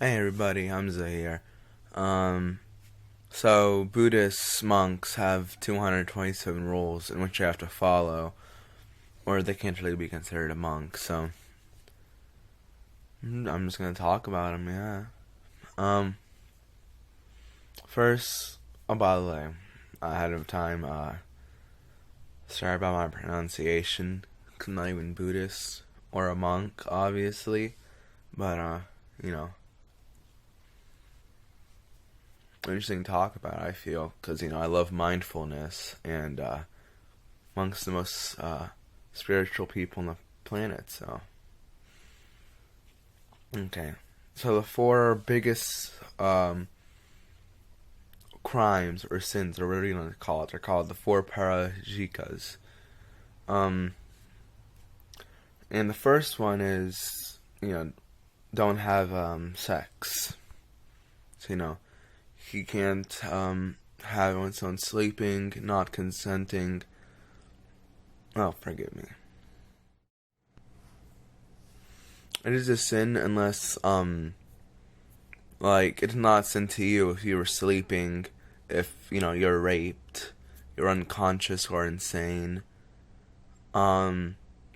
Hey everybody, Hamza here. So Buddhist monks have 227 rules in which you have to follow, or they can't really be considered a monk. So I'm just gonna talk about them. Yeah. Um. First, by the way, ahead of time, sorry about my pronunciation. 'Cause I'm not even Buddhist or a monk, obviously, but you know, interesting to talk about. I feel because I love mindfulness, and monks the most spiritual people on the planet. So okay, so the four biggest crimes or sins, or whatever you want to call it, are called the four parajikas. Um, and the first one is don't have sex. So he can't have when someone's sleeping, not consenting. Oh, forgive me. It is a sin unless like it's not a sin to you if you were sleeping, if you're raped, you're unconscious or insane,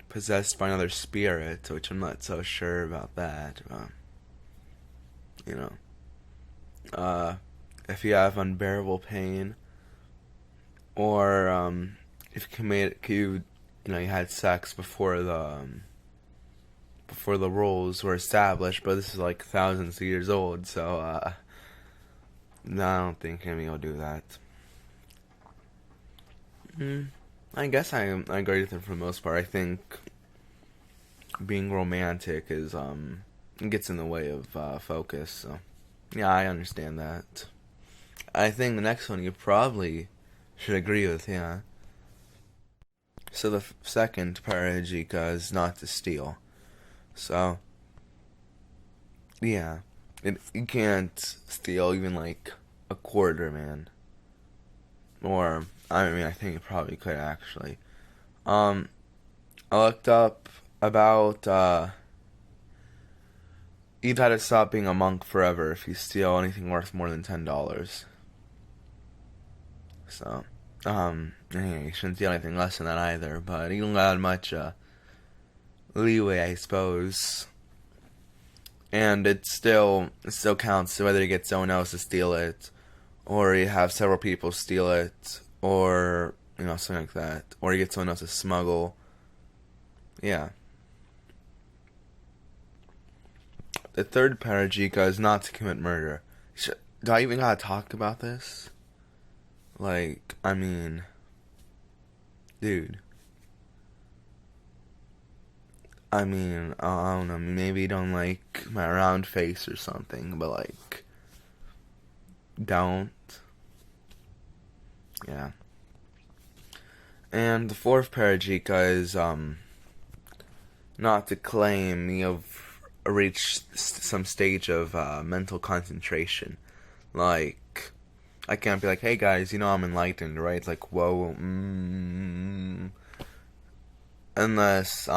possessed by another spirit, which I'm not so sure about that. You know, if you have unbearable pain, or if you had sex before the rules were established, but this is like thousands of years old, so no, I don't think anybody will do that. I guess I agree with him for the most part. I think being romantic is gets in the way of focus. So yeah, I understand that. I think the next one you probably should agree with. Yeah. So the second parajika is not to steal. So yeah, you can't steal even like a quarter, man. Or I think you probably could actually. I looked up about you'd have to stop being a monk forever if you steal anything worth more than $10. So, anyway, you shouldn't steal anything less than that either. But you don't got much leeway, I suppose. And it still counts whether you get someone else to steal it, or you have several people steal it, or something like that, or you get someone else to smuggle. Yeah. The third parajika is not to commit murder. Do I even gotta talk about this? Like, I mean, dude. I don't know, maybe you don't like my round face or something, but like, don't. Yeah. And the fourth parajika is, not to claim you've reached some stage of mental concentration. Like, I can't be like, hey guys, I'm enlightened, right? It's like, whoa, unless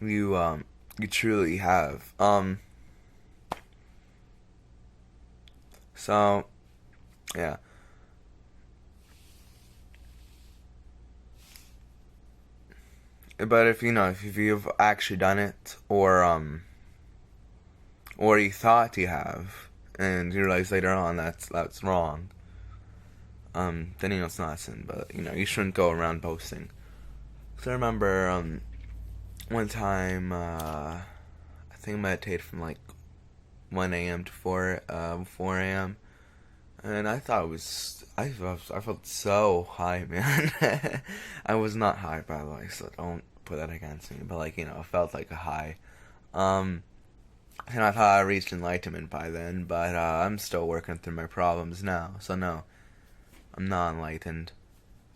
you truly have. So yeah. But if you've actually done it, or you thought you have, and you realize later on that's wrong, then it's not a sin. But you shouldn't go around boasting. So I remember one time I think I meditated from like 1 a.m. to 4 a.m. And I thought I felt so high, man. I was not high, by the way, so don't put that against me. But like, I felt like a high. And I thought I reached enlightenment by then, but I'm still working through my problems now. So no, I'm not enlightened.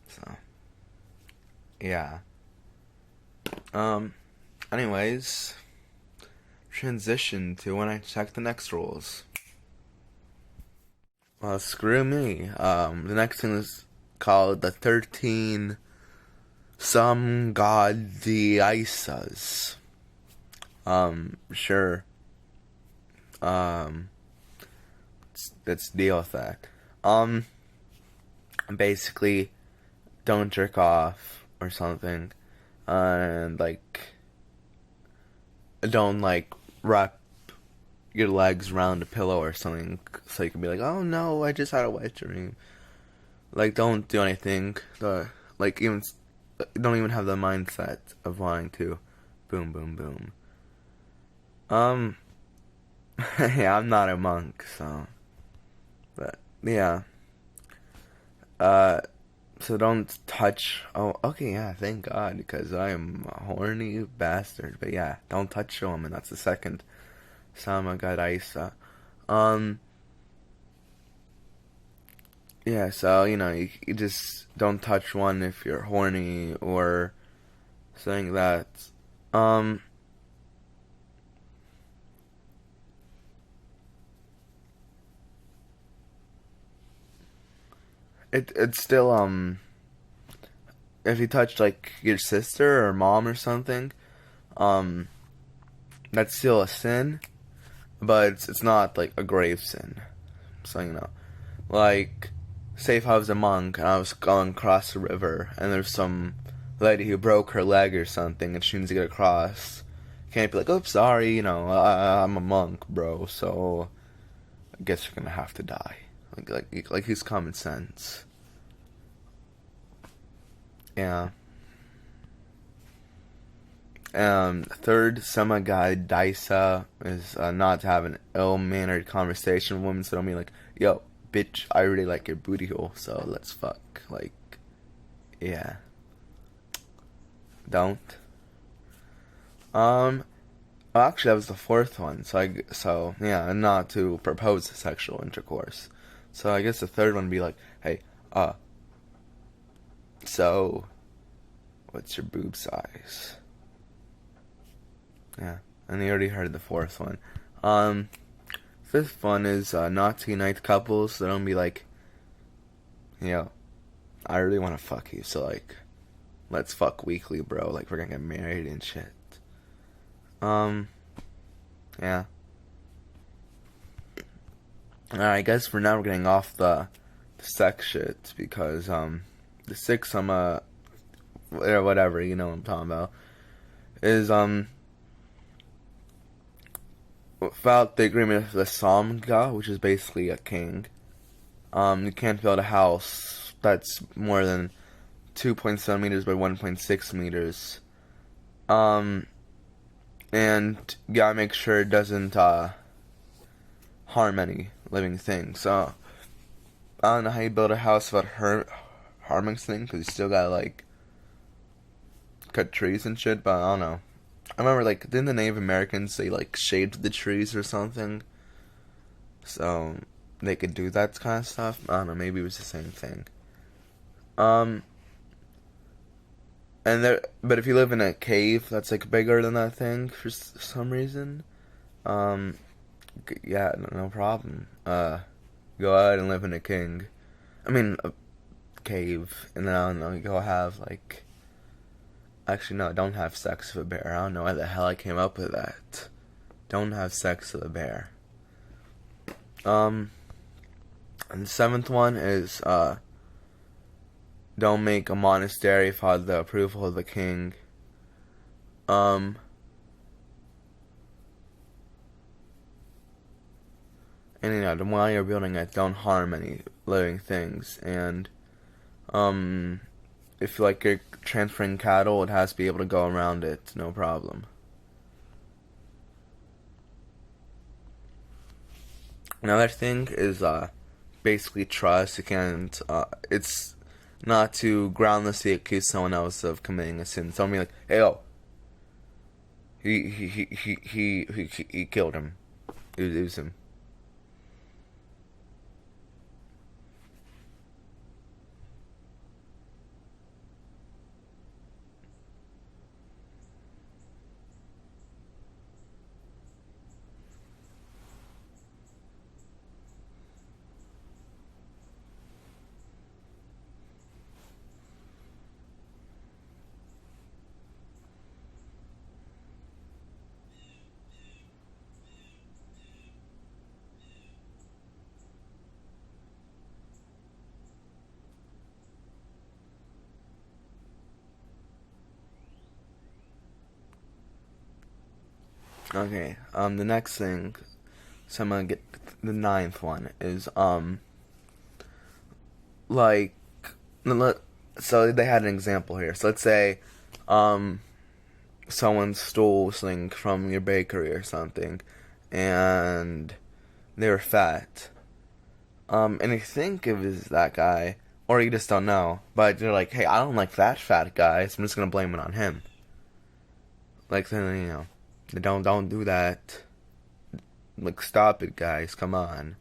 So yeah. Anyways, transition to when I check the next rules. Well, screw me. The next thing is called the 13 Samgadhyasas. Sure. Um, let's deal with that. Um, Basically, don't jerk off or something, and like, don't like wrap your legs around a pillow or something, so you can be like, oh no, I just had a wet dream. Like, don't do anything. Like, even don't even have the mindset of wanting to. Boom, boom, boom. Um, yeah, I'm not a monk, so, but yeah. Uh, so don't touch. Oh, okay, yeah, thank God, because I am a horny bastard. But yeah, don't touch a woman. That's the second Samagaraisa. Um, yeah, so, you just don't touch one if you're horny or something that. Um, it's still, if you touch, like, your sister or mom or something, um, that's still a sin, but it's not, like, a grave sin. So, like, say if I was a monk and I was going across the river and there's some lady who broke her leg or something and she needs to get across. You can't be like, oops, sorry, I'm a monk, bro, so I guess you're gonna have to die. Like he's common sense. Yeah. Third semi-guide Daisa is not to have an ill-mannered conversation with women, so don't be like, yo, bitch, I really like your booty hole, so let's fuck. Like, yeah. Don't. Um, actually, that was the fourth one, so, yeah, not to propose sexual intercourse. So I guess the third one would be like, hey, so, what's your boob size? Yeah, and you already heard the fourth one. Fifth one is not to unite couples, so don't be like, yo, I really want to fuck you, so like, let's fuck weekly, bro. Like, we're gonna get married and shit. Yeah. Alright, I guess for now we're getting off the sex shit, because, the sixth, whatever, you know what I'm talking about, is, without the agreement of the Samga, which is basically a king, you can't build a house that's more than 2.7 meters by 1.6 meters. And you gotta make sure it doesn't, harm any living thing. So, I don't know how you build a house without harming things, because you still gotta, like, cut trees and shit, but I don't know. I remember, like, didn't the Native Americans, they, like, shaved the trees or something? So, they could do that kind of stuff? I don't know, maybe it was the same thing. But if you live in a cave that's, like, bigger than that thing for some reason, yeah, no problem. Go out and live in a a cave, and then, I don't know, go have, like, actually, no, don't have sex with a bear. I don't know why the hell I came up with that. Don't have sex with a bear. And the seventh one is, don't make a monastery without the approval of the king. And while you're building it, don't harm any living things. And, if like you're transferring cattle, it has to be able to go around it, no problem. Another thing is, basically trust. You can't, it's not to groundlessly accuse someone else of committing a sin. Someone be like, hey, yo, he killed him. It was him. Okay. The next thing, so I'm gonna get the ninth one is like, so they had an example here. So let's say, um, someone stole something from your bakery or something, and they were fat. And you think it was that guy, or you just don't know. But you're like, hey, I don't like that fat guy, so I'm just gonna blame it on him. Like, then, don't do that. Like, stop it, guys. Come on.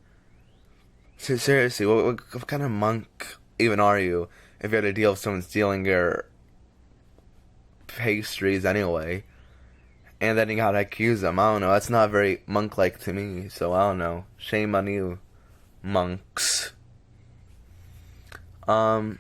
So, seriously, what kind of monk even are you if you had to deal with someone stealing your pastries anyway? And then you gotta accuse them. I don't know. That's not very monk-like to me. So I don't know. Shame on you, monks. Um.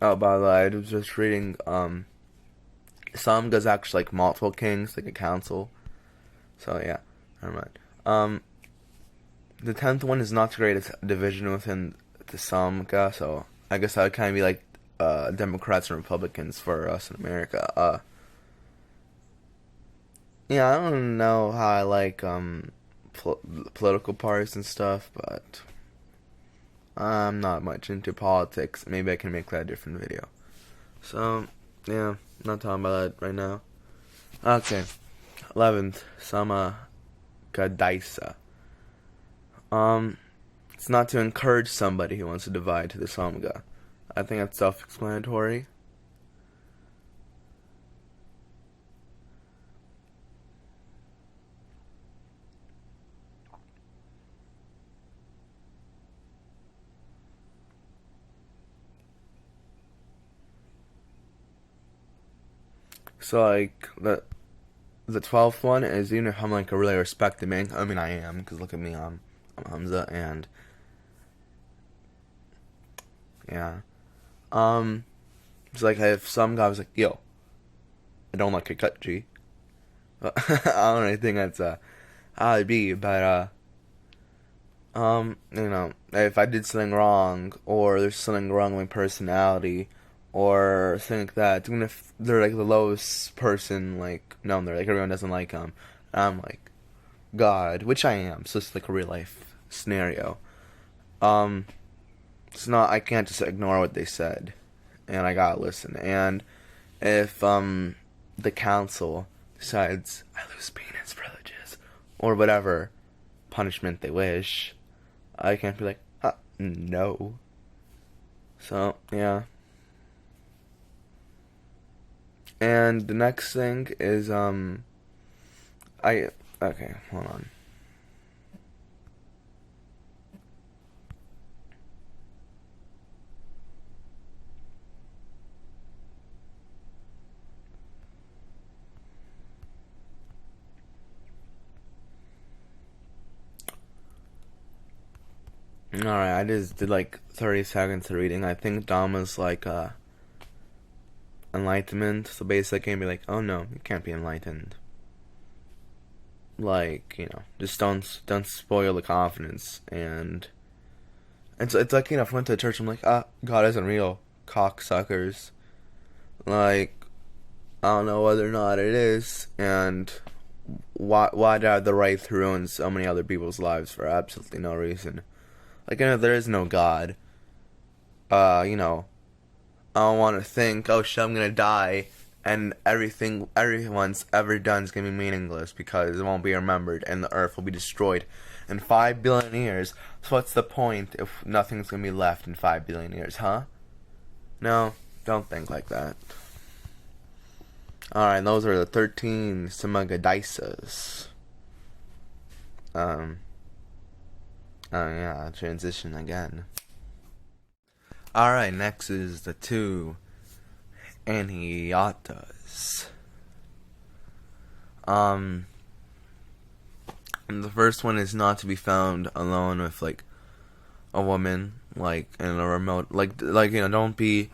Oh, by the way, I was just reading. Samga's actually like multiple kings, like a council. So yeah, never mind. The 10th one is not the greatest division within the Samga. So I guess that would kind of be like Democrats and Republicans for us in America. Yeah, I don't know how I like political parties and stuff, but I'm not much into politics. Maybe I can make that a different video. So yeah, not talking about that right now. Okay, 11th, Samagadaisa. It's not to encourage somebody who wants to divide to the Samga. I think that's self-explanatory. So like the 12th one is, even if I'm like a really respected man. I mean, I am, because look at me, I'm Hamza, and yeah. It's like if some guy was like, "Yo, I don't like your cut, G." I don't really think that's how it'd be, but if I did something wrong, or there's something wrong with my personality, or something like that, even if they're like the lowest person, like, no, they're like, everyone doesn't like them, I'm like, God, which I am, so it's like a real life scenario. Um, it's not, I can't just ignore what they said, and I gotta listen, and if, the council decides I lose penis privileges, or whatever punishment they wish, I can't be like, no. So, yeah. And the next thing is, okay, hold on. Alright, I just did like 30 seconds of reading. I think Dhamma's like, enlightenment. So basically, I can be like, oh no, you can't be enlightened. Like, just don't spoil the confidence. And it's like, if I went to church, I'm like, God isn't real, cocksuckers. Like, I don't know whether or not it is, and why do I have the right to ruin so many other people's lives for absolutely no reason? Like, there is no God. I don't want to think, oh shit, I'm gonna die, and everyone's ever done is gonna be meaningless because it won't be remembered, and the earth will be destroyed in 5 billion years. So what's the point if nothing's gonna be left in 5 billion years, huh? No, don't think like that. Alright, those are the 13 Samagadaisas. Yeah, transition again. Alright, next is the 2 Aniyatas. And the first one is not to be found alone with, like, a woman, like, in a remote, don't be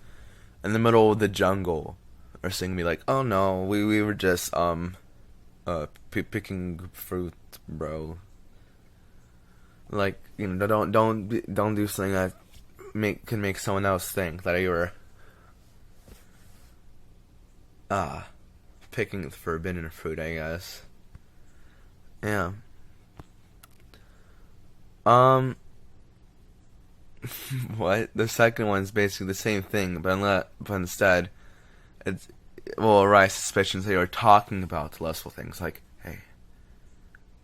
in the middle of the jungle, or something, be like, oh no, we were just, picking fruit bro. Like, you know, don't do something that can make someone else think that you were picking forbidden fruit, I guess. Yeah. What? The second one's basically the same thing, but instead, it's will arise suspicions that you're talking about lustful things like, hey,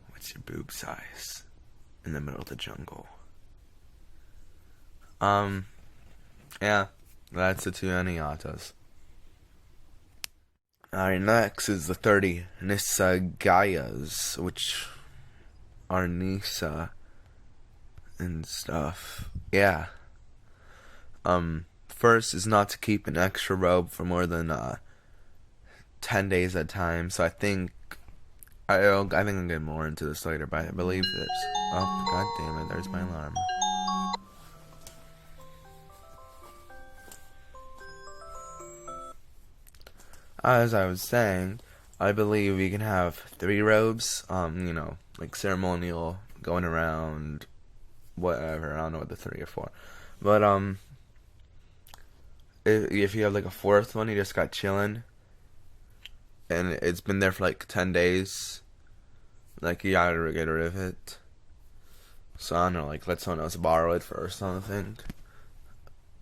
what's your boob size in the middle of the jungle? Yeah, that's the two aniyatas. Alright, next is the 30 Nisagayas, which are Nisa and stuff. Yeah. First is not to keep an extra robe for more than 10 days at a time. So I think I'll get more into this later, but I believe this. Oh, god damn it! There's my alarm. As I was saying, I believe we can have 3 robes. You know, like ceremonial, going around, whatever. I don't know what the 3 are for, but if you have like a 4th one, you just got chilling, and it's been there for like 10 days, like you gotta get rid of it. So I don't know, like let someone else borrow it for or something.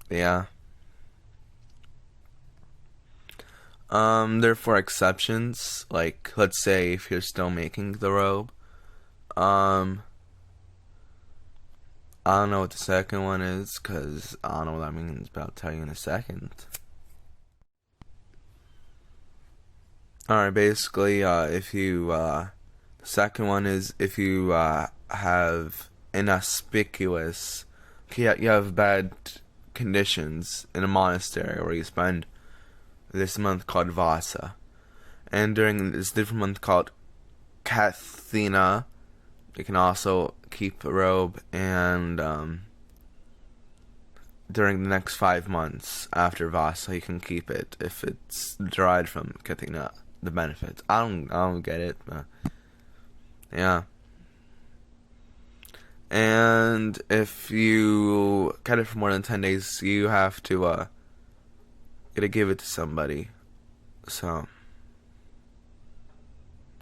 Yeah. Therefore exceptions, like let's say if you're still making the robe, I don't know what the second one is, cause I don't know what that means, but I'll tell you in a second. Alright, basically, if you, the second one is if you, have inauspicious, you have bad conditions in a monastery where you spend this month called Vasa. And during this different month called Kathina, you can also keep a robe, and during the next 5 months after Vasa, you can keep it if it's derived from Kathina, the benefits. I don't get it, but yeah. And if you get it for more than 10 days, you have to gotta give it to somebody. So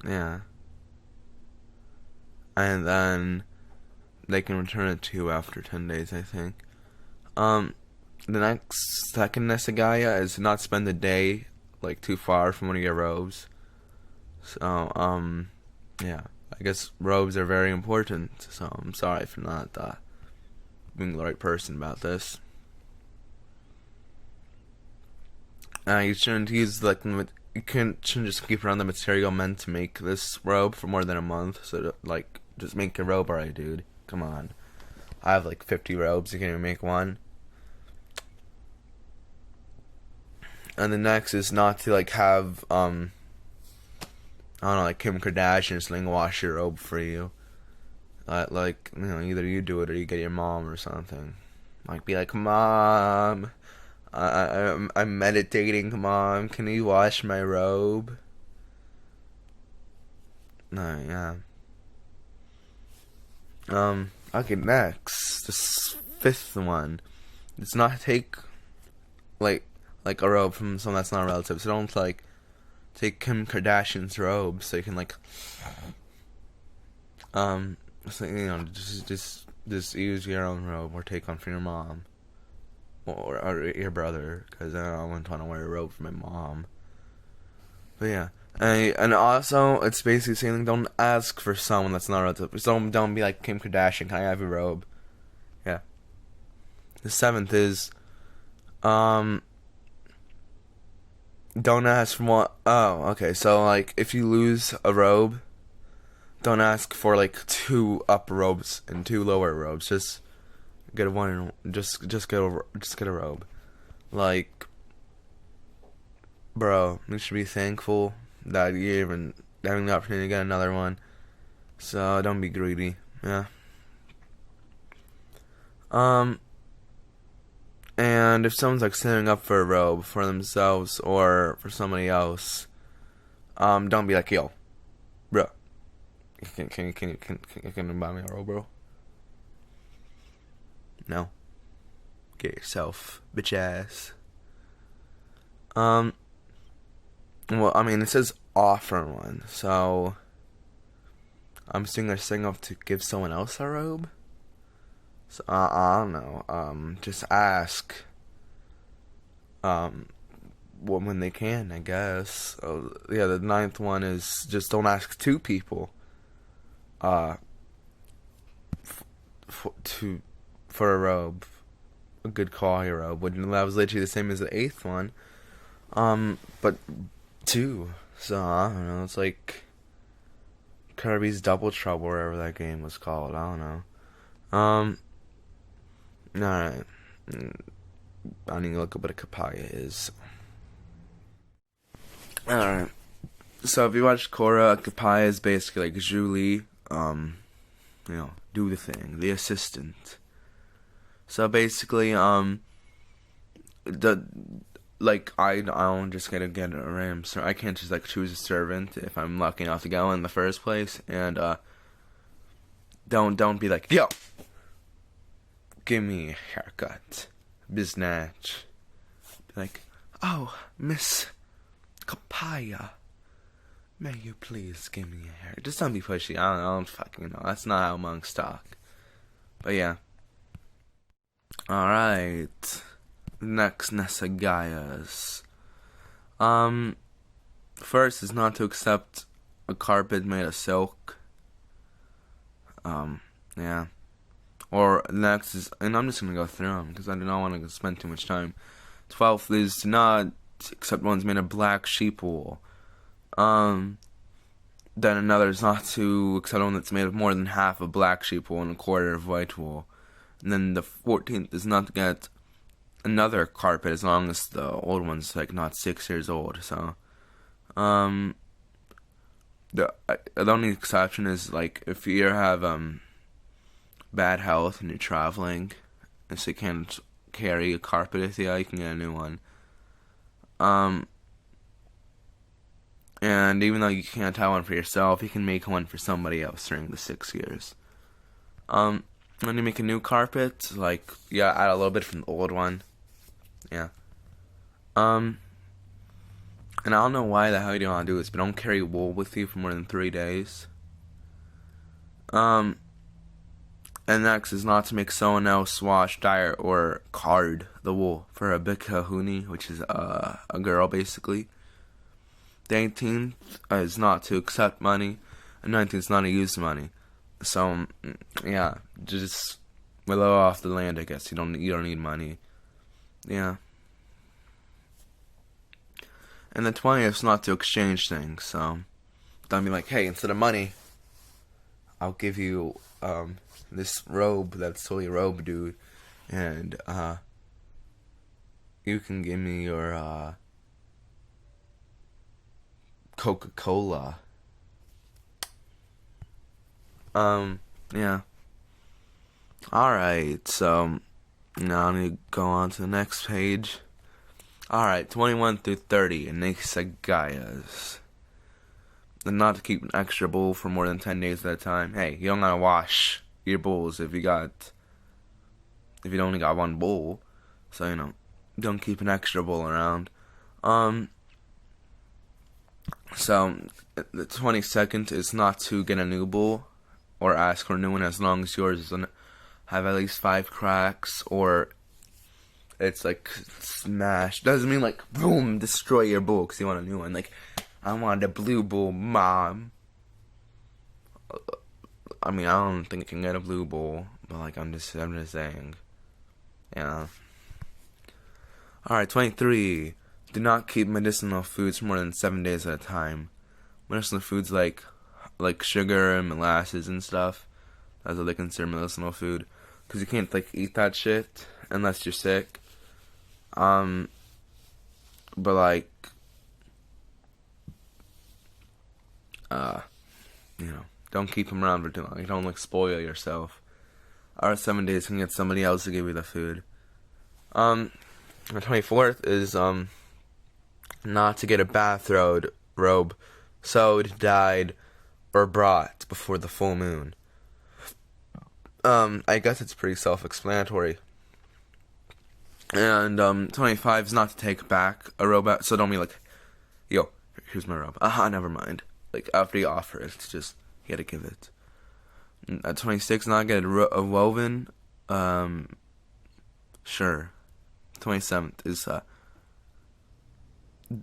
yeah. And then they can return it to you after 10 days, I think. The next second Nesagaya is to not spend the day like too far from one of your robes. So, yeah. I guess robes are very important, so I'm sorry for not being the right person about this. You shouldn't use shouldn't just keep around the material meant to make this robe for more than a month. So just make a robe, alright, dude. Come on. I have like 50 robes. You can't even make one. And the next is not to have I don't know, like Kim Kardashian sling wash your robe for you. Either you do it or you get your mom or something. Be like, Mom, I'm meditating, Mom. Can you wash my robe? No, yeah. Okay, next, the 5th one. It's not take like a robe from someone that's not a relative. So don't take Kim Kardashian's robe, so you can just use your own robe, or take one from your mom or your brother, because I wouldn't want to wear a robe for my mom. But yeah, and also it's basically saying don't ask for someone that's not a relative. So don't be like, Kim Kardashian, can I have your robe? Yeah. The 7th is don't ask for what. Oh, okay. So if you lose a robe, don't ask for 2 upper robes and 2 lower robes. Just get one. Just get a robe. Bro, you should be thankful that you're even having the opportunity to get another one. So don't be greedy. Yeah. And if someone's saving up for a robe for themselves or for somebody else, don't be like, yo, bro, Can you buy me a robe, bro? No. Get yourself, bitch ass. Well, I mean, it says offer one, so I'm assuming they're saying up to give someone else a robe. So I don't know. Just ask. When they can, I guess. Yeah, the ninth one is just don't ask two people. For a robe, a good quality robe. That was literally the same as the eighth one. But two. So I don't know. It's like Kirby's Double Trouble, whatever that game was called. I don't know. Alright. I need to look up what a kapaya is. Alright. So if you watch Korra, kapaya is basically like Julie, do the thing, the assistant. So basically, I don't just get a random servant. I can't just choose a servant if I'm lucky enough to go in the first place. And don't be like, yo, give me a haircut, biznatch. Be like, oh, Miss Kapaya, may you please give me a hair? Just don't be pushy. I don't fucking know. That's not how monks talk. But yeah. Alright. Next Nesagayas. First is not to accept a carpet made of silk. Yeah. Or next is, and I'm just gonna go through them because I do not want to spend too much time. 12th is to not accept ones made of black sheep wool. Then another is not to accept one that's made of more than half of black sheep wool and a quarter of white wool. And then the 14th is not to get another carpet as long as the old one's not 6 years old. So, the only exception is if you have bad health and you're traveling, and so you can't carry a carpet with you can get a new one. And even though you can't have one for yourself, you can make one for somebody else during the 6 years. When you make a new carpet, add a little bit from the old one. Yeah. And I don't know why the hell you don't want to do this, but don't carry wool with you for more than 3 days. And next is not to make someone else wash, dye, or card the wool for a bikahuni, which is a girl, basically. The 18th is not to accept money, and 19th is not to use money. So, yeah, just willow off the land, I guess. You don't need money. Yeah. And the 20th is not to exchange things, so don't be like, hey, instead of money, I'll give you, this robe that's totally a robe, dude, and, you can give me your, Coca-Cola. Yeah. Alright, so now I need to go on to the next page. Alright, 21 through 30, Nesagayas. And not to keep an extra bowl for more than 10 days at a time. Hey, you don't gotta wash your bowls if you only got one bowl. So, don't keep an extra bowl around. So, the 22nd is not to get a new bowl or ask for a new one as long as yours doesn't have at least 5 cracks or it's smashed. Doesn't mean boom, destroy your bowl because you want a new one. I want a blue bowl, mom. I mean, I don't think I can get a blue bowl, but I'm just saying. Yeah. Alright, 23. Do not keep medicinal foods for more than 7 days at a time. Medicinal foods like sugar and molasses and stuff, that's what they consider medicinal food. Because you can't eat that shit unless you're sick. But don't keep them around for too long. You don't spoil yourself. Or 7 days can get somebody else to give you the food. The 24th is not to get a bathrobe sewed, dyed, or brought before the full moon. I guess it's pretty self-explanatory. And 25 is not to take back a robe, so don't be like, yo, here's my robe. Never mind. Like, after you offer it, it's just, you gotta give it. At 26, not get a woven, sure. 27th is,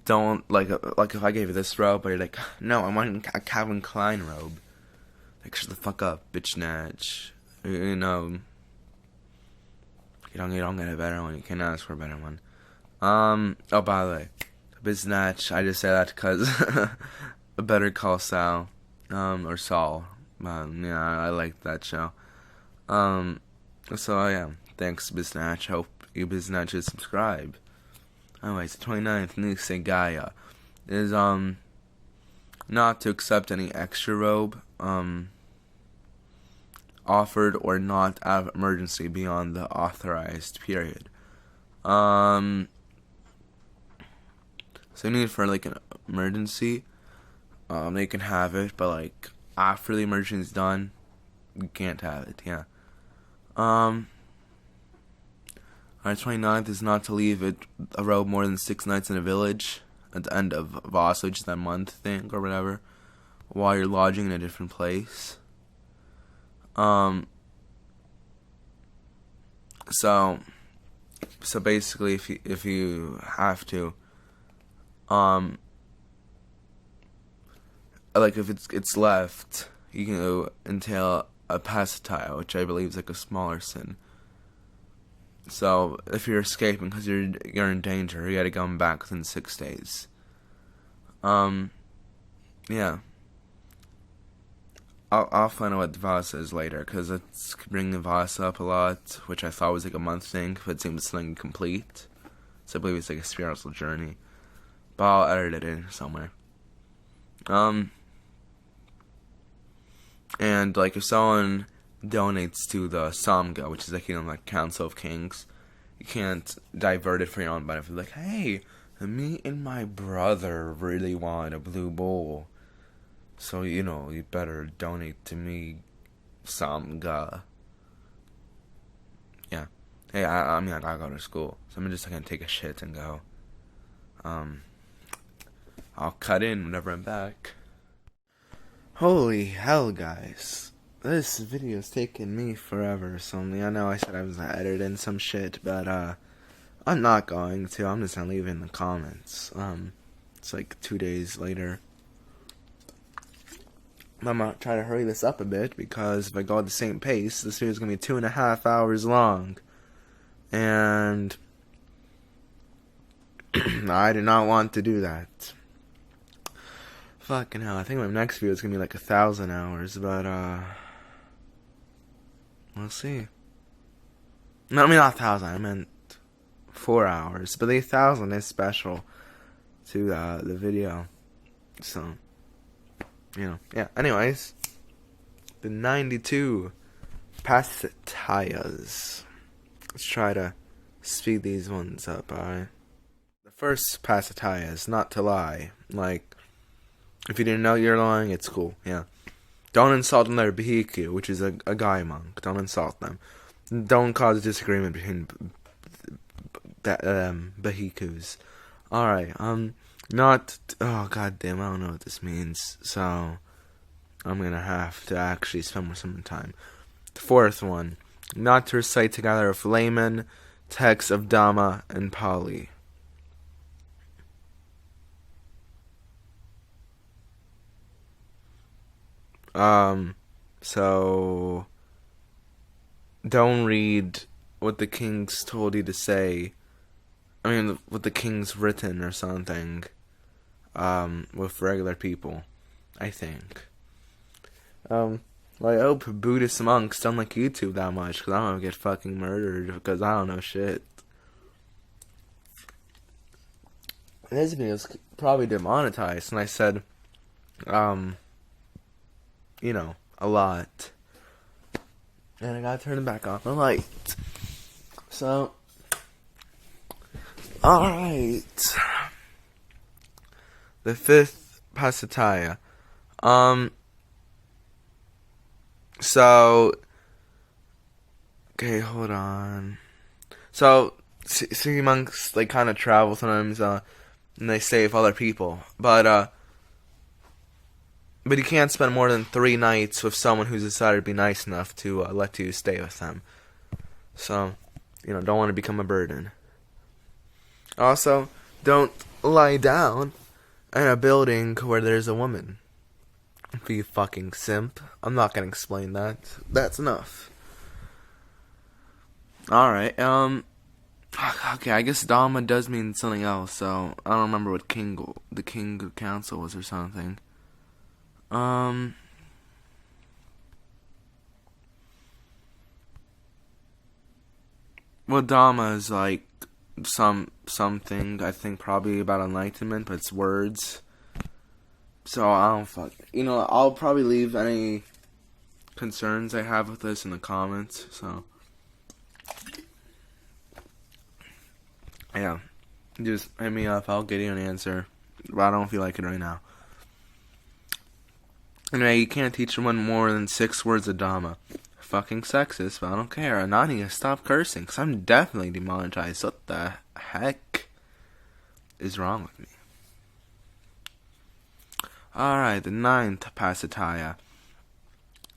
don't, like if I gave you this robe, but you're like, no, I want a Calvin Klein robe. Like, shut the fuck up, bitch snatch. You know, you don't get a better one. You can ask for a better one. Oh, by the way, bitch snatch. I just say that because a Better Call Saul, or Saul. Yeah, I like that show. So yeah, thanks, Biznatch. Hope you Biznatches subscribe. Anyways, 29th, new Segaya is not to accept any extra robe offered or not out of emergency beyond the authorized period. So you need for like an emergency, they can have it, but like after the emergency is done, you can't have it. Yeah. Alright, 29th is not to leave a robe more than 6 nights in a village at the end of Vasa, which is that month thing or whatever, while you're lodging in a different place. So basically, if you have to, like if it's left, you can go entail a pasataya, which I believe is like a smaller sin. So if you're escaping because you're in danger, you gotta come back within 6 days. Yeah. I'll find out what Vasa is later, because it's bringing Vasa up a lot, which I thought was like a month thing, but it seems something incomplete. So I believe it's like a spiritual journey. But I'll edit it in somewhere. And like if someone donates to the Samga, which is like, like Council of Kings, you can't divert it for your own benefit. Like, hey, me and my brother really want a blue bowl, so you better donate to me, Samga. Yeah. Hey, I mean, I gotta go to school, so I'm just gonna take a shit and go. I'll cut in whenever I'm back. Holy hell, guys. This video's taking me forever, so I know I said I was gonna edit in some shit, but I'm not going to. I'm just gonna leave it in the comments. It's like 2 days later. I'm gonna try to hurry this up a bit, because if I go at the same pace, this video's gonna be 2.5 hours long. And I do not want to do that. Fucking hell, I think my next video is gonna be like 1,000 hours, but we'll see. No, I mean not 1,000, I meant 4 hours, but the 1,000 is special to the video, so, yeah. Anyways, the 92 pasatayas. Let's try to speed these ones up, alright? The first pasataya is not to lie. Like, if you didn't know you're lying, it's cool, yeah. Don't insult another Bahiku, which is a guy monk. Don't insult them. Don't cause disagreement between Bahikus. Alright, not, oh goddamn, I don't know what this means, so I'm gonna have to actually spend some time. The fourth one, not to recite together of layman, texts of Dhamma, and Pali. So don't read what the king's told you to say. I mean, what the king's written or something, with regular people, I think. Well, I hope Buddhist monks don't like YouTube that much, because I'm gonna get fucking murdered, because I don't know shit. This video's probably demonetized, and I said, a lot. And I gotta turn it back on the light. So, alright. The fifth pasataya. So, okay, hold on. So, sea monks, they kind of travel sometimes, and they stay with other people. But you can't spend more than 3 nights with someone who's decided to be nice enough to let you stay with them. So, don't want to become a burden. Also, don't lie down in a building where there's a woman. You fucking simp. I'm not gonna explain that. That's enough. Alright, okay, I guess Dharma does mean something else, so I don't remember what the King Council was or something. Well, Dharma is like something, I think probably about enlightenment, but it's words. So I don't I'll probably leave any concerns I have with this in the comments, so yeah. Just hit me up, I'll get you an answer. But I don't feel like it right now. Anyway, you can't teach someone more than 6 words of Dhamma. Fucking sexist, but I don't care. And I need to stop cursing, because I'm definitely demonetized. What the heck is wrong with me? Alright, the 9th Pasataya.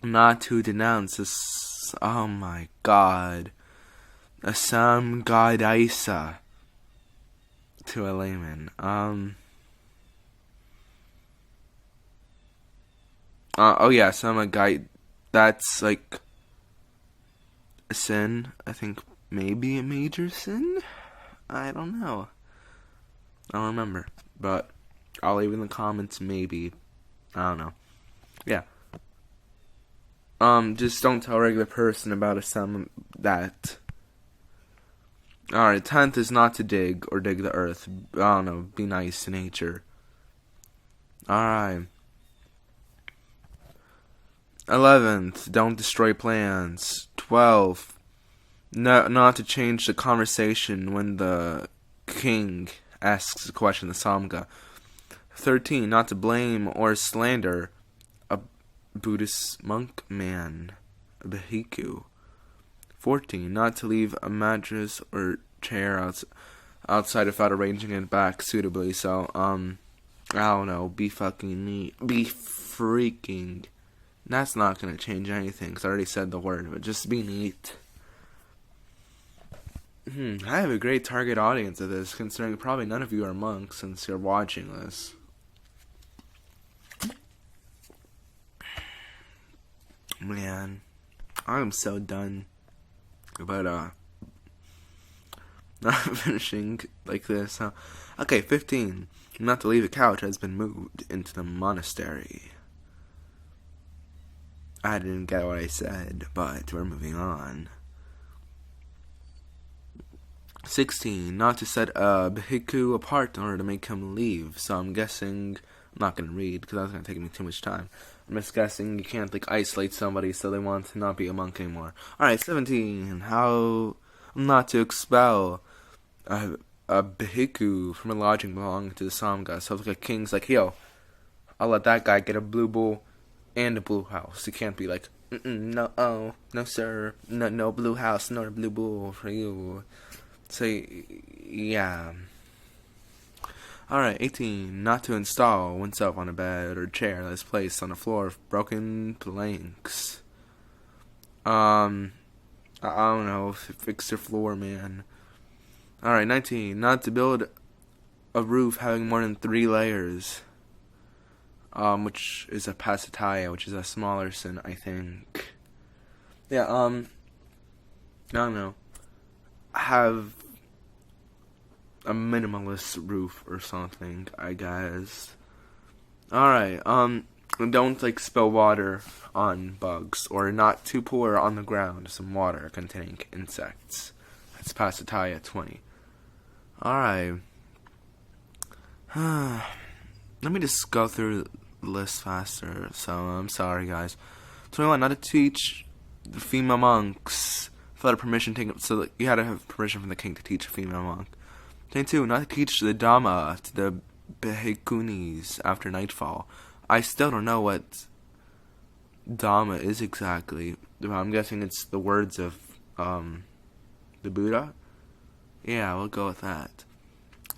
Not to denounce this. Oh my god. Assam Gadaisa. To a layman. Oh yeah, Assam Guide. That's like a sin. I think maybe a major sin? I don't know. I don't remember. But I'll leave in the comments maybe. I don't know. Yeah. Just don't tell a regular person about that. Alright, 10th is not to dig or dig the earth. I don't know, be nice to nature. Alright. 11th, don't destroy plans. 12th, not to change the conversation when the king asks a question, the Samga. 13, not to blame or slander a Buddhist monk man, a Bhikkhu. 14, not to leave a mattress or chair outside without arranging it back suitably. So, I don't know, be fucking neat. Be freaking. That's not gonna change anything, because I already said the word, but just be neat. I have a great target audience of this, considering probably none of you are monks since you're watching this. Man, I'm so done. But, not finishing like this, huh? Okay, 15. Not to leave the couch has been moved into the monastery. I didn't get what I said, but we're moving on. 16. Not to set a Bhikkhu apart in order to make him leave. So I'm guessing, I'm not going to read because that's going to take me too much time. I'm just guessing you can't isolate somebody so they want to not be a monk anymore. Alright, 17. How not to expel a Bhikkhu from a lodging belonging to the Samga. So a king's like, yo, I'll let that guy get a blue bull and a blue house. You can't be like, no sir, no blue house, no blue bull for you. So, yeah. Alright, 18. Not to install oneself on a bed or chair that is placed on the floor of broken planks. I don't know, fix your floor, man. Alright, 19. Not to build a roof having more than 3 layers. Which is a pasataya, which is a smaller sin, I think. Yeah, I don't know. Have a minimalist roof or something, I guess. Alright, don't, spill water on bugs, or not to pour on the ground some water containing insects. That's pasataya 20. Alright. Let me just go through the list faster, so I'm sorry, guys. 21, not to teach the female monks without permission taken, so you had to have permission from the king to teach a female monk. 22, not to teach the Dhamma to the Bhikkhunis after nightfall. I still don't know what Dhamma is exactly. I'm guessing it's the words of the Buddha. Yeah, we'll go with that.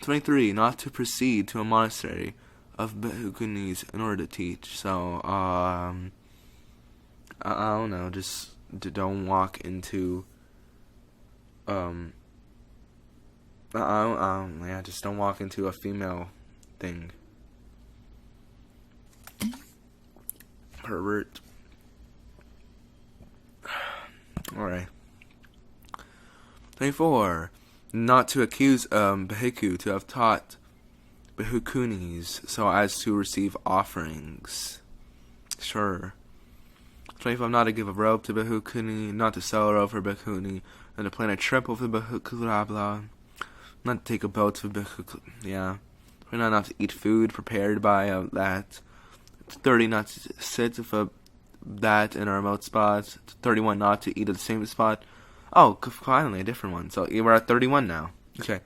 23. Not to proceed to a monastery of bhikkhunis in order to teach. So, I don't know, just don't walk into, just don't walk into a female thing. Pervert. Alright. 24. Not to accuse bhikkhu to have taught bhikkhunis so as to receive offerings. Sure. 25. Not to give a robe to bhikkhuni, not to sell a robe for bhikkhuni, and to plan a trip with a bhikkhu, blah blah. Not to take a boat to bhikkhu, yeah. 29. Not to eat food prepared by that. 30. Not to sit for that in a remote spot. 31. Not to eat at the same spot. Oh, finally, a different one. So we're at 31 now. Okay.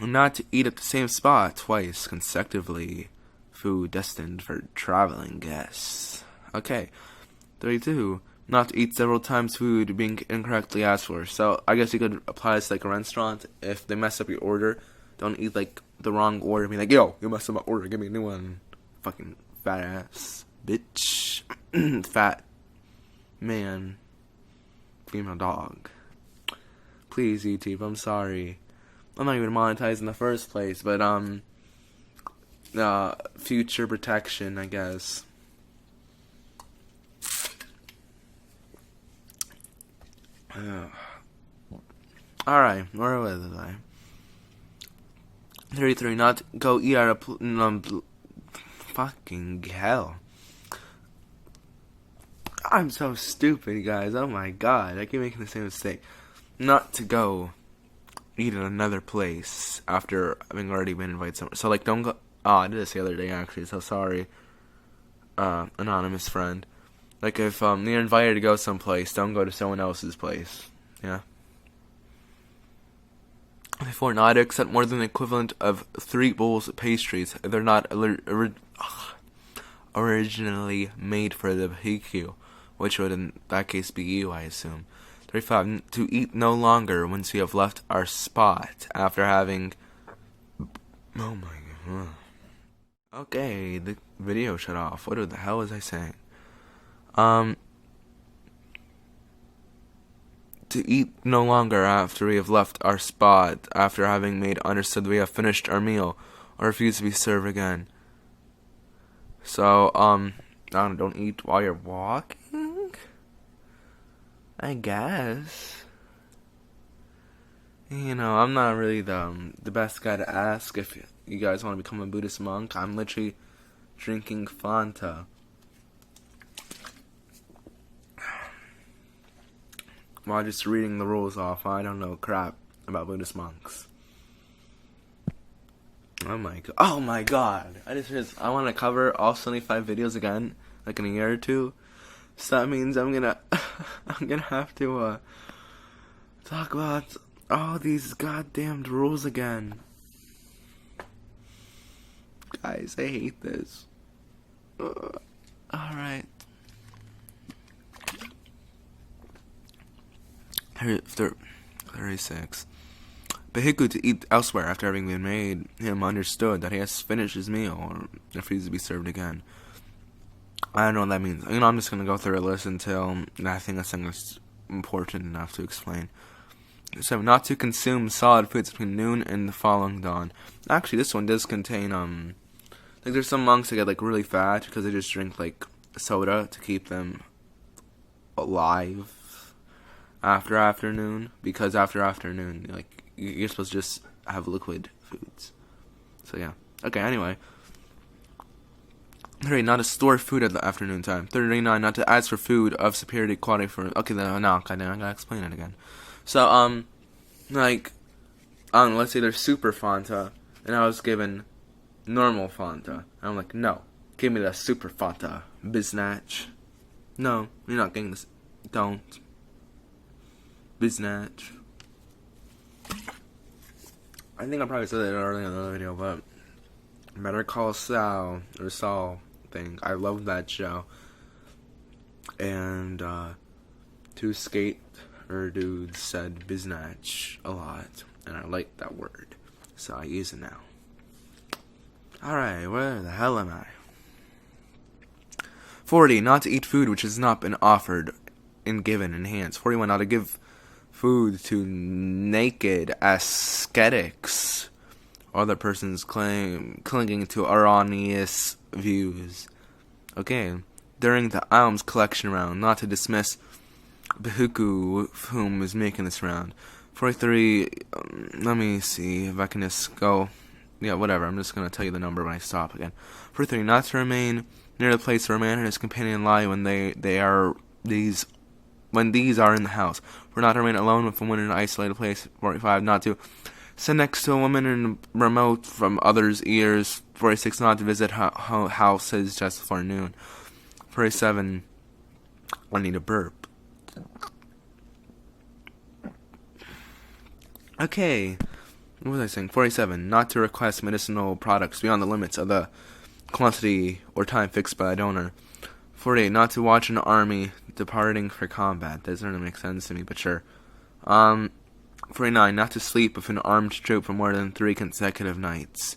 Not to eat at the same spot twice consecutively. Food destined for traveling guests. Okay. 32. Not to eat several times food being incorrectly asked for. So I guess you could apply this like a restaurant. If they mess up your order, don't eat like the wrong order. Be like, yo, you messed up my order. Give me a new one. Fucking fat ass bitch. Fat man. Female dog. Please, YouTube, I'm sorry. I'm not even monetized in the first place, but future protection, I guess. Alright, where was I? 33. Not to go eat at a fucking hell. I'm so stupid, guys. Oh my god. I keep making the same mistake. Not to go eat at another place after having already been invited somewhere. So, like, don't go. Oh, I did this the other day, actually. So sorry, anonymous friend. Like, if you're invited to go someplace, don't go to someone else's place. Yeah. 4. Not to accept more than the equivalent of 3 bowls of pastries. They're not originally made for the bhikkhu, which would in that case be you, I assume. 35. To eat no longer once we have left our spot after having... Oh my god. Okay, the video shut off. What the hell was I saying? To eat no longer after we have left our spot after having made understood we have finished our meal or refuse to be served again. So, don't eat while you're walking? I guess. You know, I'm not really the best guy to ask if you guys want to become a Buddhist monk. I'm literally drinking Fanta. While just reading the rules off. I don't know crap about Buddhist monks. Oh my god. I want to cover all 75 videos again, like in a year or two. So that means I'm gonna have to talk about all these goddamned rules again. Guys, I hate this. Alright. 36. Bhikkhu to eat elsewhere after having been made him understood that he has finished his meal or refused to be served again. I don't know what that means. You know, I'm just gonna go through a list until I think that's important enough to explain. So, not to consume solid foods between noon and the following dawn. Actually, this one does contain like there's some monks that get like really fat because they just drink like soda to keep them alive after afternoon, because after afternoon, like, you're supposed to just have liquid foods. So, yeah. Okay, anyway. 30, not to store food at the afternoon time. 39, not to ask for food of superior quality for... Okay, then, no, I gotta explain it again. So, let's say there's super Fanta, and I was given normal Fanta. And I'm like, no, give me the super Fanta, biznatch. No, you're not getting this. Don't. Biznatch. I think I probably said that earlier in the video, but Better Call Saul, or Saul thing. I love that show. And two skater dudes said biznatch a lot, and I like that word, so I use it now. Alright, where the hell am I? 40. Not to eat food which has not been offered and given in hands. 41. Not to give food to naked ascetics or other persons clinging to erroneous views. Okay. During the alms collection round, not to dismiss Bhikkhu whom is making this round. 43. Let me see if I can just go. Yeah, whatever. I'm just gonna tell you the number when I stop again. 43. Not to remain near the place where a man and his companion lie when these are in the house. For not to remain alone with a woman in an isolated place. 45. Not to sit next to a woman in remote from others' ears. 46. Not to visit houses just before noon. 47. I need a burp. Okay. What was I saying? 47. Not to request medicinal products beyond the limits of the quantity or time fixed by a donor. 48. Not to watch an army departing for combat. That doesn't really make sense to me, but sure. 49. Not to sleep with an armed troop for more than 3 consecutive nights.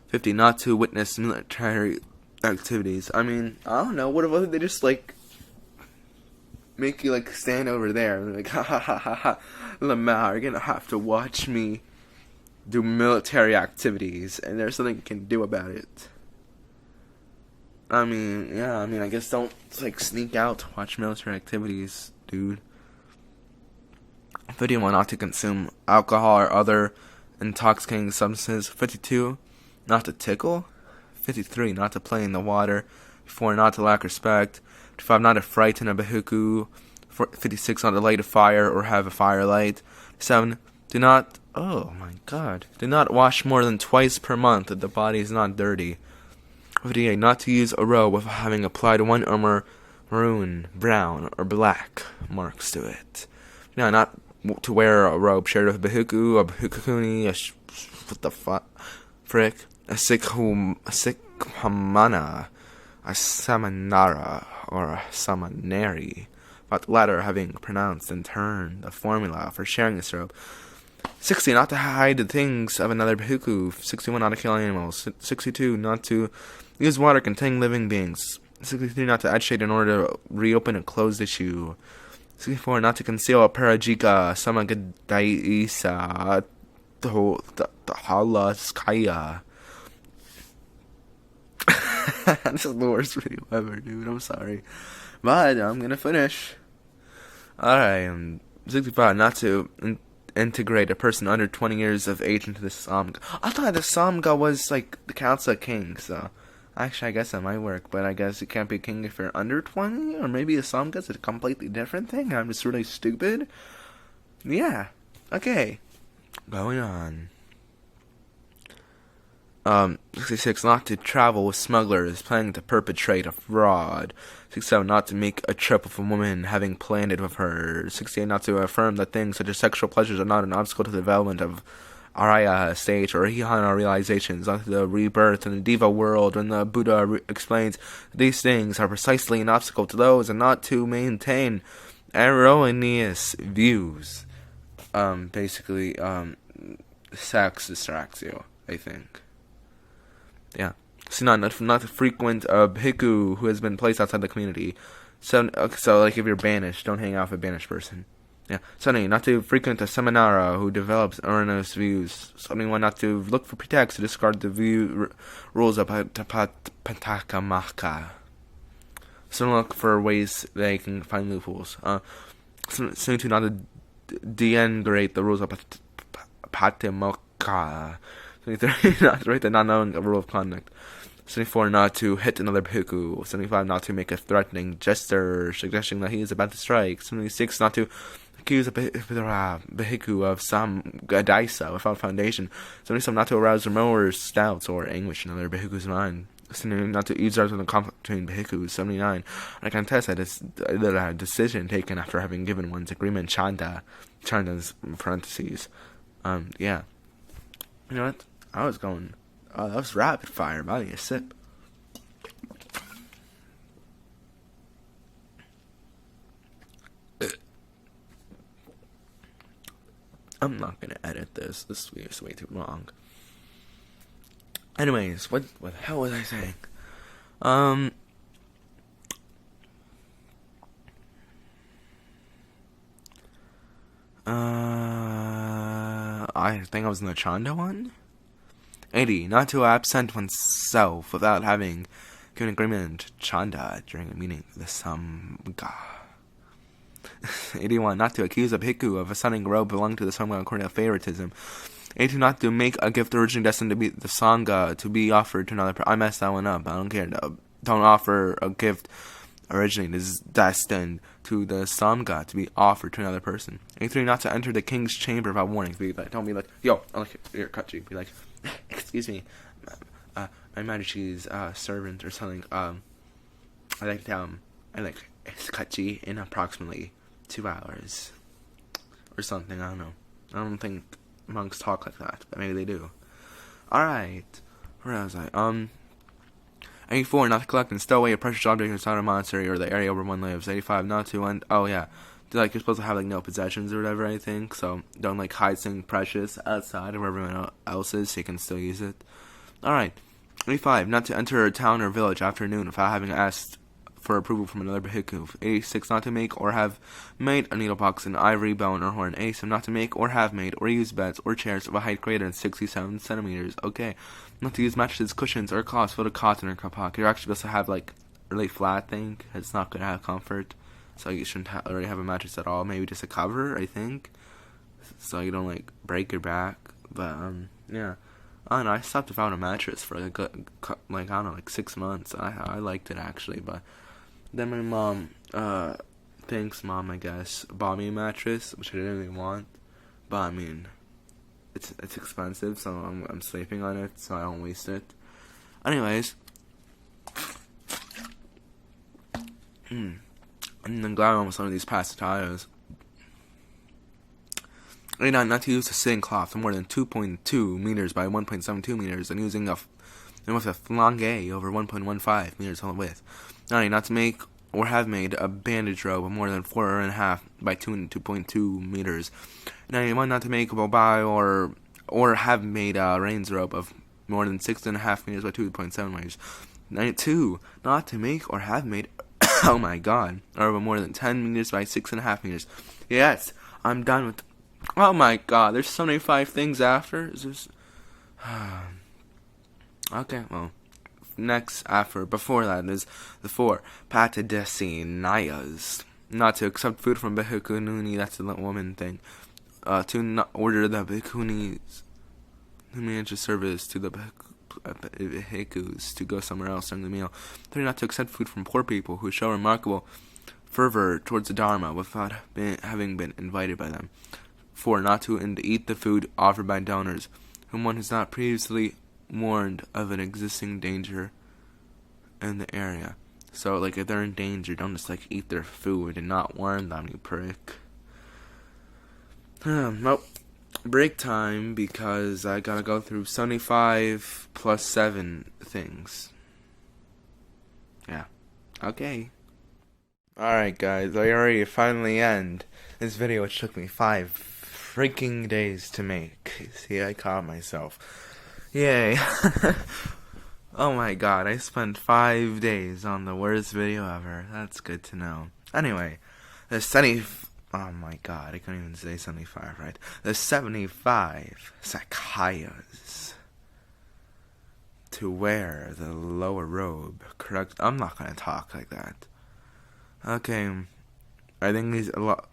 50. Not to witness military activities. I mean, I don't know. What if they just, make you, stand over there and ha ha ha ha ha. Lamar, you're gonna have to watch me do military activities, and there's something you can do about it. I guess don't, sneak out to watch military activities, dude. 51. Not to consume alcohol or other intoxicating substances. 52. Not to tickle. 53. Not to play in the water. 54. Not to lack respect. 55. Not to frighten a bhikkhu. 56. Not to light a fire or have a fire light. 7. Do not wash more than twice per month if the body is not dirty. 58. Not to use a robe without having applied one or more maroon, brown, or black marks to it. No, not to wear a robe shared with a bhikkhu, a bhikkhuni, what the frick, a sikkhamana, a samanara, or a samaneri, but the latter having pronounced in turn the formula for sharing this robe. 60. Not to hide the things of another bhikkhu. 61. Not to kill animals. 62. Not to use water containing living beings. 63. Not to agitate in order to reopen a closed issue. 64. Not to conceal a parajika samagadaisa halaskaya. This is the worst video ever, dude. I'm sorry. But I'm gonna finish. Alright, 65. Not to integrate a person under 20 years of age into the Samga. I thought the Samga was the Council of Kings, so actually I guess that might work, but I guess you can't be a king if you're under 20, or maybe a Samga is a completely different thing. I'm just really stupid. Yeah, okay. Going on. 66. Not to travel with smugglers planning to perpetrate a fraud. 67. Not to make a trip with a woman having planned it with her. 68. Not to affirm that things such as sexual pleasures are not an obstacle to the development of Arya stage or Hihana realizations. Not to the rebirth in the Diva world when the Buddha explains these things are precisely an obstacle to those, and not to maintain erroneous views. Basically, sex distracts you, I think. Yeah. So not to frequent a bhikkhu who has been placed outside the community. So if you're banished, don't hang out with a banished person. Yeah. 70. Not to frequent a seminara who develops erroneous views. 71. Not to look for pretexts to discard the rules of Patakamaka. So look for ways they can find loopholes. 72. Not to denigrate the rules of Patimokkha. 73. Not to write the not knowing a rule of conduct. 74. Not to hit another bhikkhu. 75. Not to make a threatening gesture suggesting that he is about to strike. 76. Not to accuse a bhikkhu of some gadaisa without foundation. 77. Not to arouse remorse, doubts, or anguish in another bhikkhu's mind. 79. Not to eavesdrop on the conflict between bhikkhus. 79. I contest that a decision taken after having given one's agreement chanda's parentheses. Yeah. You know what? I was going. Oh, that was rapid fire. I need a sip. I'm not gonna edit this. This video is way too long. Anyways, what the hell was I saying? I think I was in the Chanda one. 80. Not to absent oneself without having given agreement to Chanda during a meeting of the Samga. 81. Not to accuse a bhikkhu of assigning a robe belonging to the Samga according to favoritism. 82. Not to make a gift originally destined to be the Sangha to be offered to another person. I messed that one up. I don't care. No, don't offer a gift originally destined to the Sangha to be offered to another person. 83. Not to enter the king's chamber without warning. Don't be like, yo, I'm like, here, cut you. Be like, excuse me, my Majesty's servant or something. I like Kachi in approximately 2 hours or something. I don't know. I don't think monks talk like that, but maybe they do. All right, where was I? 84. Not to collect and stow away a precious object inside a monastery or the area where one lives. 85. Not to you're supposed to have no possessions or whatever, I think. So don't hide something precious outside of where everyone else is, so you can still use it. Alright. 85. Not to enter a town or village after noon without having asked for approval from another bhikkhu. 86. Not to make or have made a needlebox, an ivory, bone, or horn. 87. Not to make or have made or use beds or chairs of a height greater than 67 centimeters. Okay. Not to use mattresses, cushions, or cloths filled with cotton or kapak. You're actually supposed to have a really flat thing. It's not going to have comfort. So you shouldn't already have a mattress at all. Maybe just a cover, I think. So you don't break your back. But yeah. I don't know. I stopped without a mattress for I don't know, 6 months. I liked it actually, but then my mom, thanks mom, I guess, bought me a mattress, which I didn't really want. But I mean, it's expensive, so I'm sleeping on it, so I don't waste it. Anyways, I'm glad I'm on some of these pastatios. 89. Not to use a sitting cloth for more than 2.2 meters by 1.72 meters, and using with a flange over 1.15 meters on width. 90. Not to make or have made a bandage robe of more than 4.5 by 2.2 meters. 91. Not to make by or have made a reins robe of more than 6.5 meters by 2.7 meters. 92. Not to make or have made oh my god, or of more than 10 meters by 6.5 meters. Yes, I'm done with. Oh my god, there's 75 things after. Is this? Okay, well, before that is the 4 patadesi not to accept food from bhikkhuni. That's the woman thing. To not order the bhikkhuni's manager service to the bhikkhus to go somewhere else during the meal. 3. Not to accept food from poor people who show remarkable fervor towards the Dharma without having been invited by them. 4. Not to eat the food offered by donors whom one has not previously warned of an existing danger in the area. So, if they're in danger, don't just, eat their food and not warn them, you prick. Nope. Break time, because I gotta go through 75 plus 7 things. Yeah. Okay. Alright, guys. I already finally end this video, which took me 5 freaking days to make. See, I caught myself. Yay. Oh my god, I spent 5 days on the worst video ever. That's good to know. Anyway, oh my god, I couldn't even say 75, right? The 75 sakayas to wear the lower robe. Correct? I'm not gonna talk like that. Okay, I think these a lot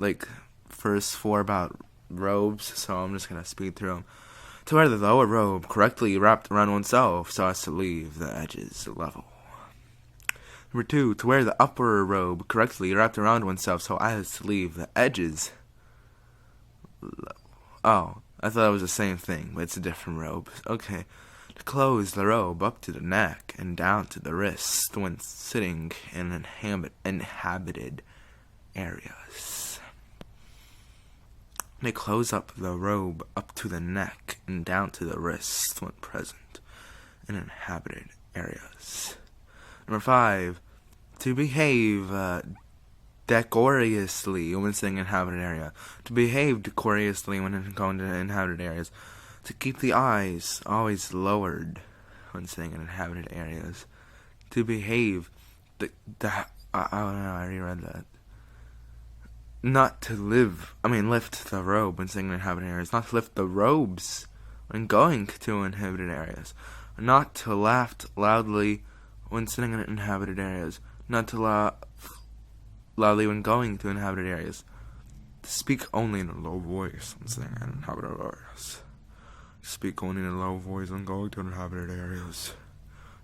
first 4 about robes, so I'm just gonna speed through them. To wear the lower robe correctly wrapped around oneself so as to leave the edges level. Number 2, to wear the upper robe correctly wrapped around oneself so as to leave the edges level. Oh, I thought it was the same thing, but it's a different robe. Okay. To close the robe up to the neck and down to the wrist when sitting in inhabited areas. They close up the robe up to the neck and down to the wrist when present in inhabited areas. Number 5, to behave decorously when sitting in inhabited area. To behave decorously when going to inhabited areas. To keep the eyes always lowered when sitting in inhabited areas. To behave I don't know, I already read that. Not to lift the robe when sitting in inhabited areas. Not to lift the robes when going to inhabited areas. Not to laugh loudly when sitting in inhabited areas. Not to laugh loudly when going to inhabited areas. To speak only in a low voice when sitting in inhabited areas. Speak only in a low voice when going to inhabited areas.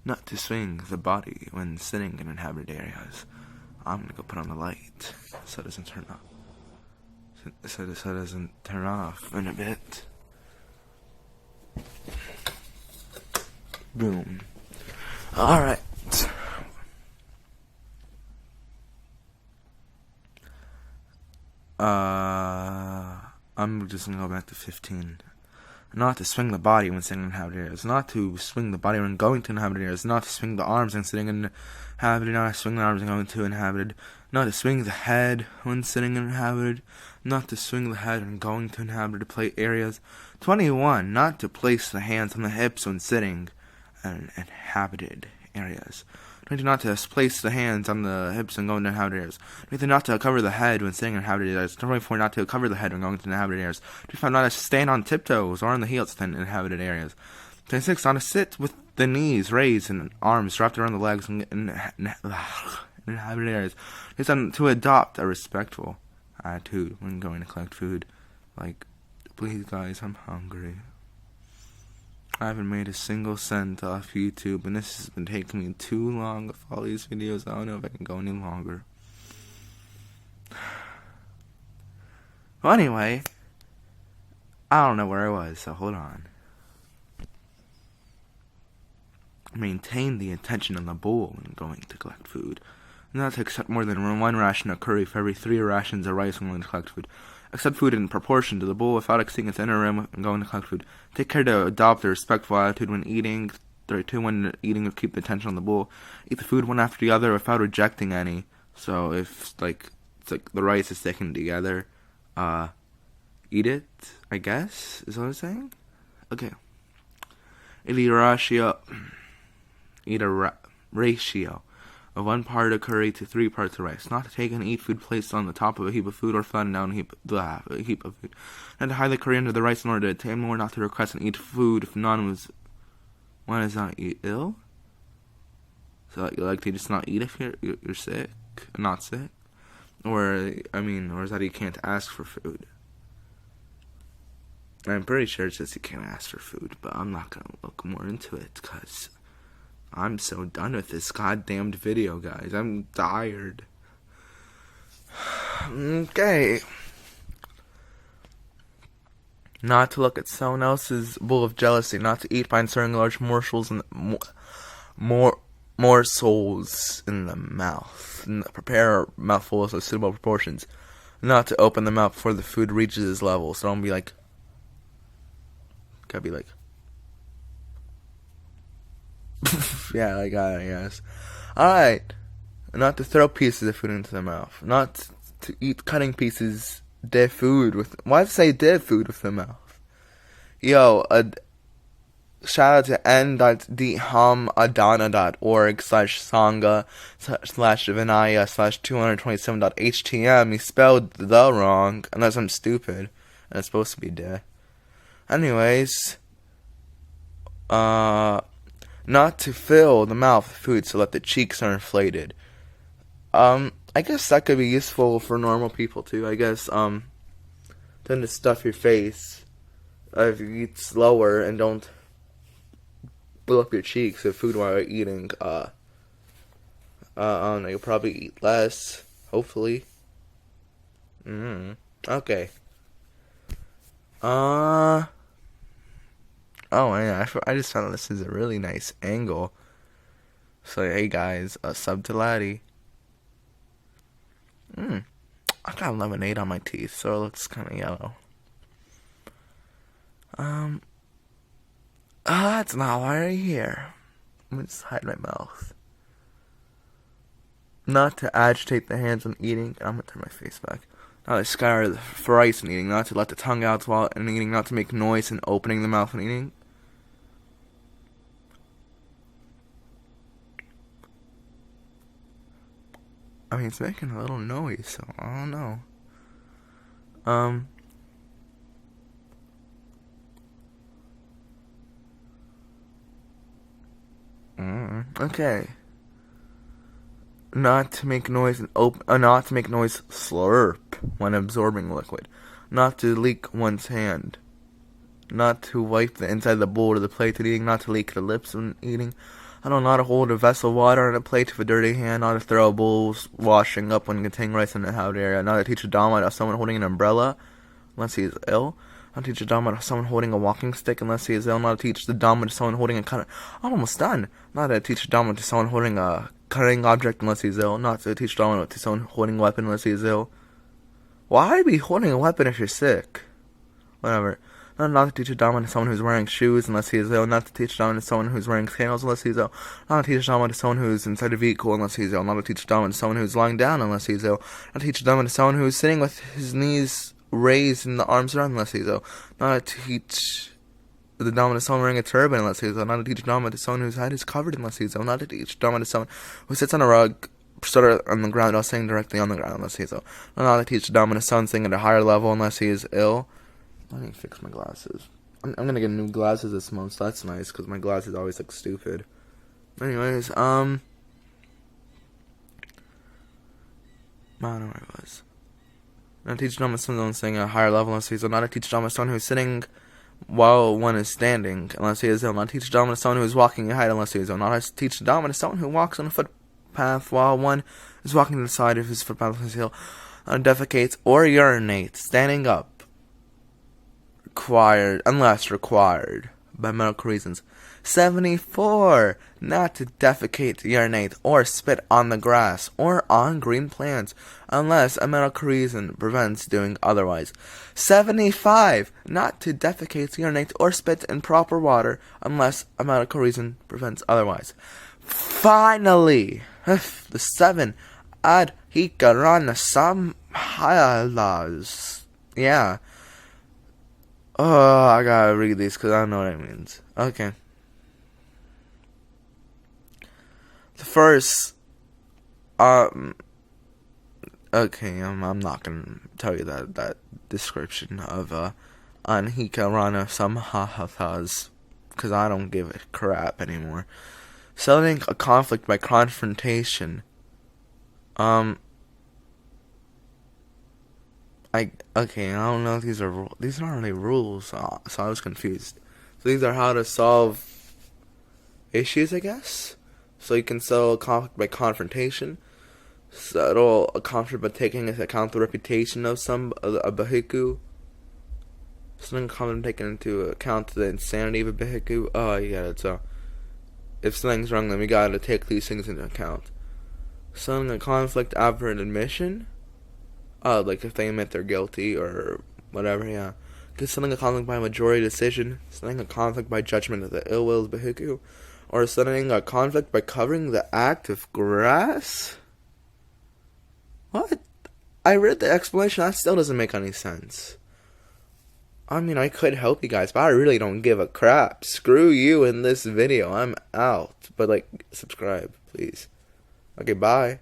Not to swing the body when sitting in inhabited areas. I'm gonna go put on the light so it doesn't turn off. So it doesn't turn off in a bit. Boom. Alright. I'm just gonna go back to 15. Not to swing the body when sitting in inhabited areas. Not to swing the body when going to inhabited areas. Not to swing the arms when sitting in inhabited. Not to swing the arms when going to inhabited. Not to swing the head when sitting in inhabited. Not to swing the head when going to inhabited play areas. 21. Not to place the hands on the hips when sitting in inhabited areas. 22. Not to place the hands on the hips when going to inhabited areas. 23. Not to cover the head when sitting in inhabited areas. 24. Not to cover the head when going to inhabited areas. 25. Not to stand on tiptoes or on the heels in inhabited areas. 26. Not to sit with the knees raised and arms wrapped around the legs in inhabited areas. 27. To adopt a respectful attitude when going to collect food. Like, please guys, I'm hungry. I haven't made a single cent off YouTube, and this has been taking me too long with all these videos. I don't know if I can go any longer. Well, anyway, I don't know where I was, so hold on. Maintain the attention on the bowl when going to collect food. Not to accept more than 1 ration of curry for every 3 rations of rice when going to collect food. Accept food in proportion to the bowl without exceeding its inner rim when going to collect food. Take care to adopt a respectful attitude when eating. 32. When eating, keep the attention on the bowl. Eat the food one after the other without rejecting any. So if it's like the rice is sticking together, eat it, I guess, is what I'm saying? Okay. Eat a ratio of 1 part of curry to 3 parts of rice. Not to take and eat food placed on the top of a heap of food or flatten down a heap of food. Not to hide the curry under the rice in order to attain more. Not to request and eat food if one is not ill. So like to just not eat if you're sick, not sick, or is that you can't ask for food? I'm pretty sure it says you can't ask for food, but I'm not gonna look more into it because I'm so done with this goddamned video, guys. I'm tired. Okay. Not to look at someone else's bowl of jealousy. Not to eat by inserting large morsels in morsels in the mouth. Prepare mouthfuls of suitable proportions. Not to open the mouth before the food reaches its level. So don't be like. Gotta be like. Yeah, I guess. Alright. Not to throw pieces of food into the mouth. Not to eat cutting pieces dead food with. Why say dead food with the mouth? Yo, shout out to n.dhammadana.org/sangha/vinaya/227.htm. He spelled the wrong, unless I'm stupid. And it's supposed to be de. Anyways, not to fill the mouth with food so that the cheeks are inflated. I guess that could be useful for normal people too. I guess, tend to stuff your face if you eat slower and don't fill up your cheeks with food while you're eating. I don't know, you'll probably eat less, hopefully. Okay. Oh, yeah, I just found this is a really nice angle. So, hey guys, sub to Laddie. I got lemonade on my teeth, so it looks kind of yellow. That's not why I'm here. Let me just hide my mouth. Not to agitate the hands when eating. I'm gonna turn my face back. Not to scour the rice when eating. Not to let the tongue out while eating. Not to make noise in opening the mouth when eating. I mean, it's making a little noise, so I don't know. Okay. Not to make noise and not to make noise slurp when absorbing liquid. Not to leak one's hand. Not to wipe the inside of the bowl or the plate when eating. Not to leak the lips when eating. I don't know how to hold a vessel of water on a plate with a dirty hand. Not to throw a bowl washing up when containing rice in the hot area. Not to teach a Dharma to someone holding an umbrella unless he is ill. Not to teach a Dharma to someone holding a walking stick unless he is ill. Not to teach the Dharma to someone holding a cutter. I'm almost done. Not to teach a Dharma to someone holding a cutting object unless he's ill. Not to teach Dharma to someone holding a weapon unless he's ill. Why be holding a weapon if you're sick? Whatever. Not to teach a Dharma to someone who's wearing shoes unless he is ill. Not to teach Dharma to someone who's wearing sandals unless he's ill. Not to teach Dharma to someone who's inside a vehicle unless he's ill. Not to teach Dharma to someone who's lying down unless he's ill. Not to teach Dharma to someone who's sitting with his knees raised and the arms around unless he's ill. Not to teach the Dharma to someone wearing a turban unless he's ill. Not to teach Dharma to someone whose head is covered unless he's ill. Not to teach Dharma to someone who sits on a rug, stood on the ground while sitting directly on the ground unless he's ill. Not to teach Dharma to someone sitting at a higher level unless he is ill. I need to fix my glasses. I'm gonna get new glasses this month, so that's nice, because my glasses always look stupid. Anyways, I don't know where I was. Not to teach Dharma to someone sitting at a higher level unless he's ill. Not to teach Dharma to someone who's sitting while one is standing unless he is ill. Not to teach Dharma to someone who is walking at height unless he is ill. Not to teach Dharma to someone who walks on a footpath while one is walking to the side of his footpath unless he is ill. Not to defecate or urinate standing up. Unless required by medical reasons. 74. Not to defecate, urinate, or spit on the grass or on green plants unless a medical reason prevents doing otherwise. 75. Not to defecate, urinate, or spit in proper water unless a medical reason prevents otherwise. Finally, the 7. Ad hikarana samhalas. Yeah. Oh, I gotta read these because I don't know what it means. Okay. The first, okay, I'm not gonna tell you that description of, Anhikarana Samhahathas, because I don't give a crap anymore. Settling a conflict by confrontation. I don't know if these are these aren't really rules, so I was confused. So these are how to solve issues, I guess. So you can settle a conflict by confrontation, settle a conflict by taking into account the reputation of a bhikkhu, settling a conflict by taking into account the insanity of a bhikkhu. Oh yeah, so if something's wrong, then we gotta take these things into account. Settling a conflict after an admission. Like if they admit they're guilty or whatever, yeah. Settling a conflict by majority decision, settling a conflict by judgment of the ill will of bhikkhu, or settling a conflict by covering the act of grass? What? I read the explanation, that still doesn't make any sense. I mean, I could help you guys, but I really don't give a crap. Screw you in this video, I'm out. But, subscribe, please. Okay, bye.